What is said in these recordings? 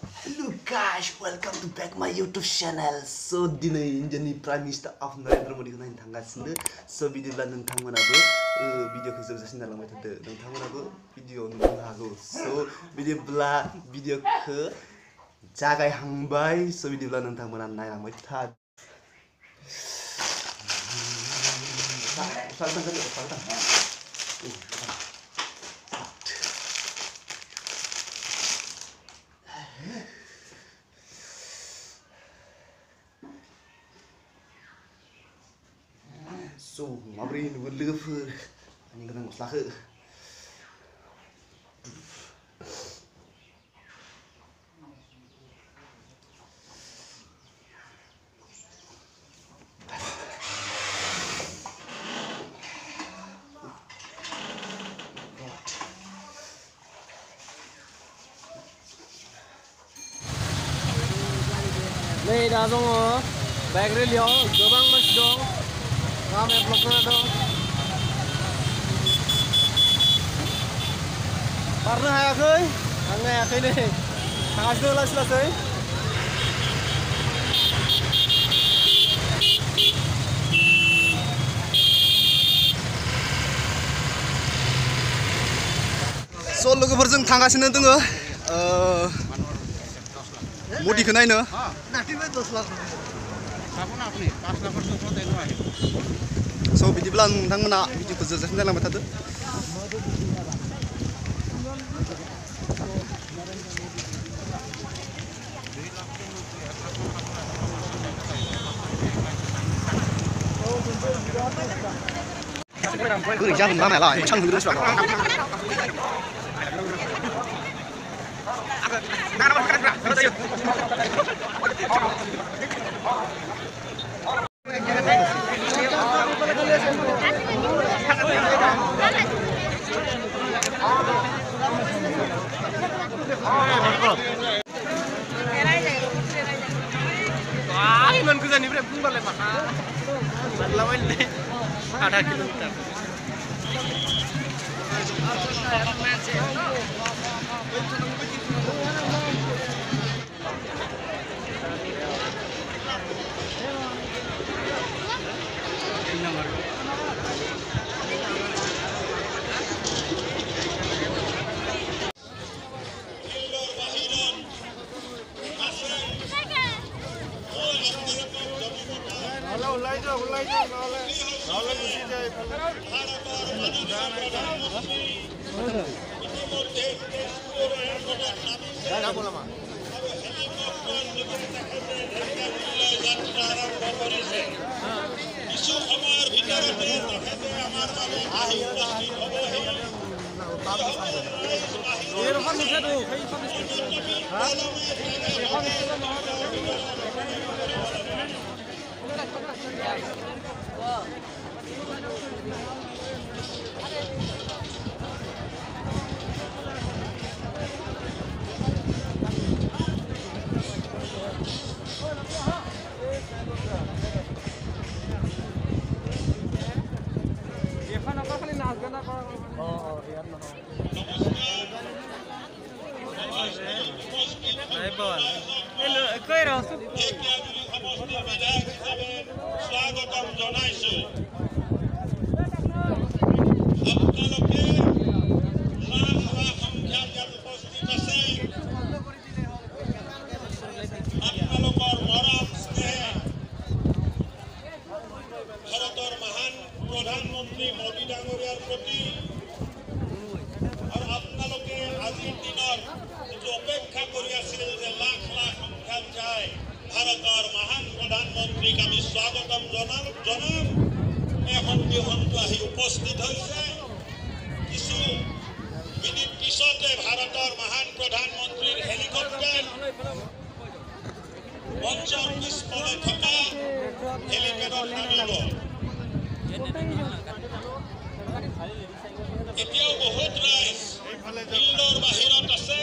Hello guys, welcome to back my YouTube channel. So दिनै इन्डियानि prime minister of Narendra मोदीखौ नायनो थांगासिनो. So बिदिब्ला नोंथांमोनाबो भिडिअखौ जोबजासिम नायलांबाय थादो. नोंथांमोनाबो भिडिअ नुनो हागौ. So बिदिब्ला भिडिअखौ जागायहांबाय. So बिदिब्ला नोंथांमोना नायलांबाय था. So, माबोरै नुगोन लोगोफोर आंनि गोदान गस्लाखौ नै दा दङ बाइक रेलियाव गोबां मानसि दं लामाया ब्लक जाना दं बारनो हायाखै थांनो हायाखै नै थांगासिनो लासै लासै So लोगोफोरजों थांगासिनो दोङो मोदीखौ नायनो So बिदिब्ला नोंथांमोना भिडिअखौ जोबजासिम नायलांबाय थादो गोरै जागोन लामायालाय एसां होनो रोंसिबां इमान गोजाननिफ्राय बुंबालाय माहा बारलाबायनो आधा किल'मिटार স্বাগতম জনাইছো আপোনালোকৰ মৰম স্নেহ ভাৰতৰ মহান প্ৰধানমন্ত্ৰী মোদী ডাঙৰীয়াৰ প্ৰতি আৰু আপোনালোকে আজিৰ দিনৰ যিটো অপেক্ষা কৰি আছিল যে লাখ লাখ সংখ্যাত যায় ভাৰতৰ মহান প্ৰধানমন্ত্ৰীক আমি স্বাগতম জনাম এই সন্ধিখনটো আহি উপস্থিত হৈছে কিছু মিনিট পিছতে ভাৰতৰ মহান প্ৰধানমন্ত্ৰীৰ হেলিকপ্টাৰ মঞ্চৰ পিছফালে থকা হেলিপেডত নামিব এতিয়াও বহুত ৰাইজ ফিল্ডৰ বাহিৰত আছে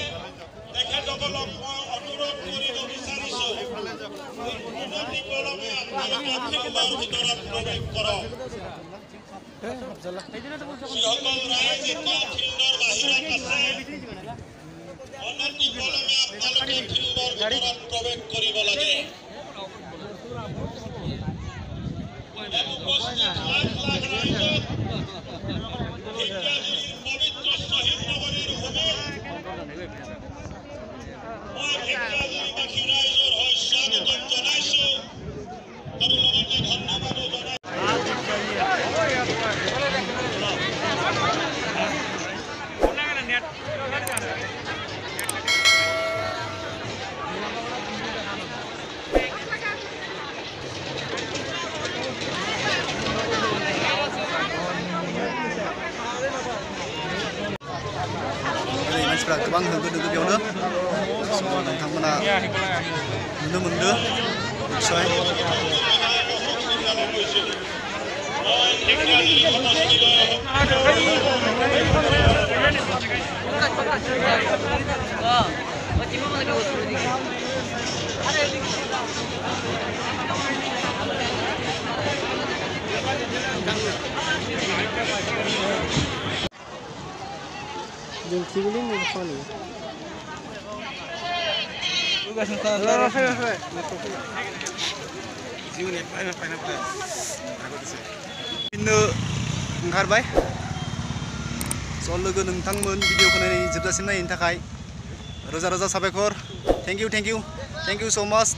তেখেতসকলক মই অনুৰোধ কৰিব বিচাৰিছোঁ অনতিপলমে আপোনালোকে ফিল্ডৰ ভিতৰত প্ৰৱেশ কৰক যিসকল ৰাইজ এতিয়া ফিল্ডৰ বাহিৰত আছে অনতিপলমে আপোনালোকে ফিল্ডৰ ভিতৰত প্ৰৱেশ কৰিব লাগে উপস্থিত লাখ লাখ ৰাইজক ঢেকিয়াজুলিৰ পবিত্ৰ শ্বহীদ নগৰীৰ ভূমিত মই ঢেকিয়াজুলিবাসী ৰাইজৰ হৈ স্বাগতম জনাইছো আৰু লগতে ধন্যবাদো জনাইছো मानसिफ्रा गोबां होंगो दोंगो बेयावनो नोंथांमोना नुनो मोनदों निस्सय Yung sigulin mo sa kanila. Pinno ओंखारबाय स' लोगो नोंथांमोन भिडिअखौ नायनायनि जोबजासिम नायनो थाखाय रोजा रोजा साबायखर थेंक इउ सो माच